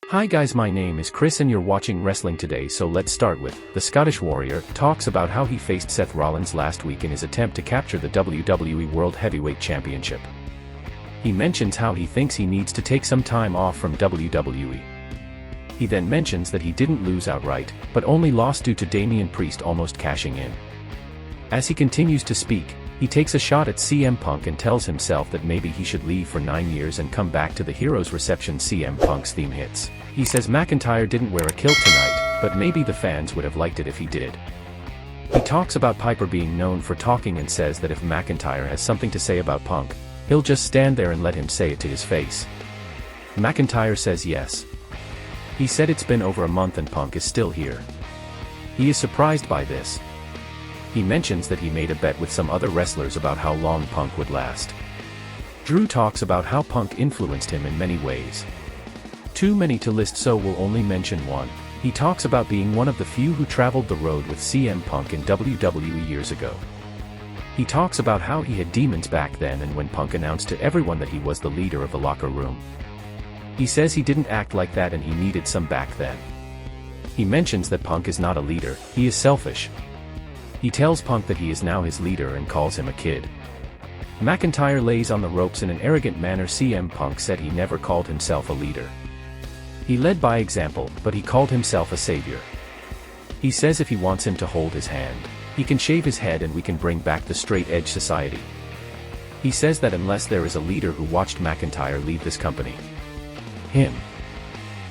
Hi guys, my name is Chris and you're watching Wrestling Today, so let's start with, the Scottish Warrior talks about how he faced Seth Rollins last week in his attempt to capture the WWE World Heavyweight Championship. He mentions how he thinks he needs to take some time off from WWE. He then mentions that he didn't lose outright, but only lost due to Damian Priest almost cashing in. As he continues to speak, he takes a shot at CM Punk and tells himself that maybe he should leave for 9 years and come back to the Heroes Reception. CM Punk's theme hits. He says McIntyre didn't wear a kilt tonight, but maybe the fans would have liked it if he did. He talks about Piper being known for talking and says that if McIntyre has something to say about Punk, he'll just stand there and let him say it to his face. McIntyre says yes. He said it's been over a month and Punk is still here. He is surprised by this. He mentions that he made a bet with some other wrestlers about how long Punk would last. Drew talks about how Punk influenced him in many ways. Too many to list, so we'll only mention one. He talks about being one of the few who traveled the road with CM Punk in WWE years ago. He talks about how he had demons back then and when Punk announced to everyone that he was the leader of the locker room. He says he didn't act like that and he needed some back then. He mentions that Punk is not a leader, he is selfish. He tells Punk that he is now his leader and calls him a kid. McIntyre lays on the ropes in an arrogant manner. CM Punk said he never called himself a leader. He led by example, but he called himself a savior. He says if he wants him to hold his hand, he can shave his head and we can bring back the straight edge society. He says that unless there is a leader who watched McIntyre leave this company. Him.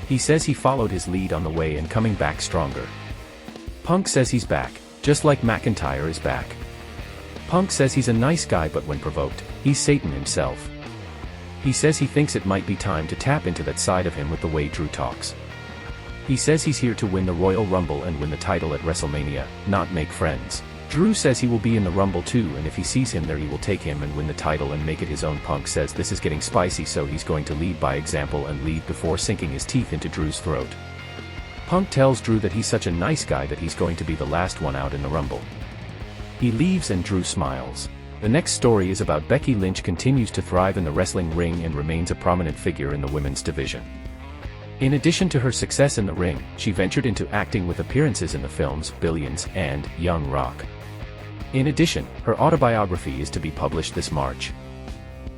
He says he followed his lead on the way and coming back stronger. Punk says he's back, just like McIntyre is back. Punk says he's a nice guy, but when provoked, he's Satan himself. He says he thinks it might be time to tap into that side of him with the way Drew talks. He says he's here to win the Royal Rumble and win the title at WrestleMania, not make friends. Drew says he will be in the Rumble too, and if he sees him there he will take him and win the title and make it his own. Punk says this is getting spicy, so he's going to lead by example and leave before sinking his teeth into Drew's throat. Punk tells Drew that he's such a nice guy that he's going to be the last one out in the Rumble. He leaves and Drew smiles. The next story is about Becky Lynch continues to thrive in the wrestling ring and remains a prominent figure in the women's division. In addition to her success in the ring, she ventured into acting with appearances in the films Billions and Young Rock. In addition, her autobiography is to be published this March.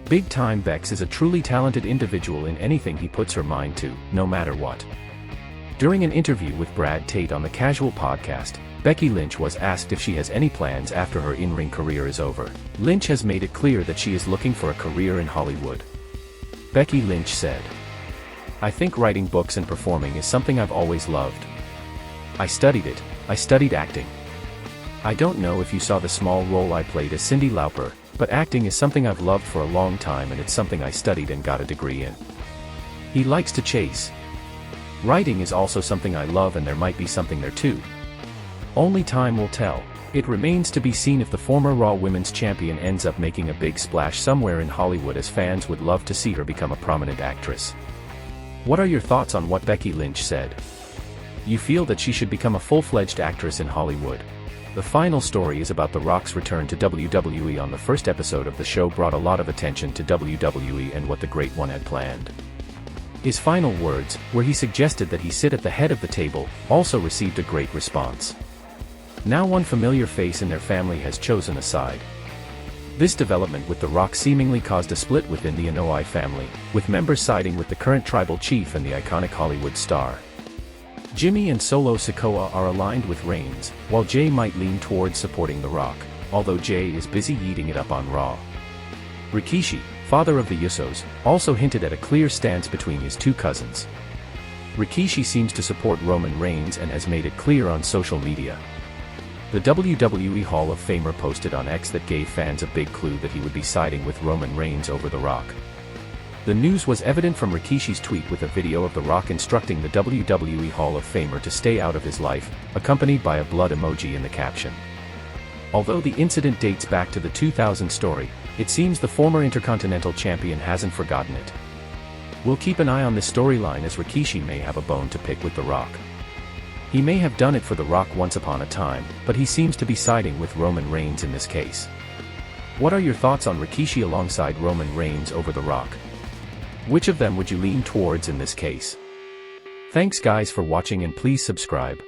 Big Time Bex is a truly talented individual in anything he puts her mind to, no matter what. During an interview with Brad Tate on the Casual podcast, Becky Lynch was asked if she has any plans after her in-ring career is over. Lynch has made it clear that she is looking for a career in Hollywood. Becky Lynch said, "I think writing books and performing is something I've always loved. I studied it, I studied acting. I don't know if you saw the small role I played as Cyndi Lauper, but acting is something I've loved for a long time and it's something I studied and got a degree in." He likes to chase. "Writing is also something I love and there might be something there too. Only time will tell." It remains to be seen if the former Raw Women's Champion ends up making a big splash somewhere in Hollywood, as fans would love to see her become a prominent actress. What are your thoughts on what Becky Lynch said? You feel that she should become a full-fledged actress in Hollywood? The final story is about The Rock's return to WWE. On the first episode of the show brought a lot of attention to WWE and what the Great One had planned. His final words, where he suggested that he sit at the head of the table, also received a great response. Now one familiar face in their family has chosen a side. This development with The Rock seemingly caused a split within the Anoa'i family, with members siding with the current tribal chief and the iconic Hollywood star. Jimmy and Solo Sikoa are aligned with Reigns, while Jay might lean towards supporting The Rock, although Jay is busy eating it up on Raw. Rikishi, father of the Usos, also hinted at a clear stance between his two cousins. Rikishi seems to support Roman Reigns and has made it clear on social media. The WWE Hall of Famer posted on X that gave fans a big clue that he would be siding with Roman Reigns over The Rock. The news was evident from Rikishi's tweet with a video of The Rock instructing the WWE Hall of Famer to stay out of his life, accompanied by a blood emoji in the caption. Although the incident dates back to the 2000 story, it seems the former Intercontinental Champion hasn't forgotten it. We'll keep an eye on this storyline, as Rikishi may have a bone to pick with The Rock. He may have done it for The Rock once upon a time, but he seems to be siding with Roman Reigns in this case. What are your thoughts on Rikishi alongside Roman Reigns over The Rock? Which of them would you lean towards in this case? Thanks guys for watching and please subscribe.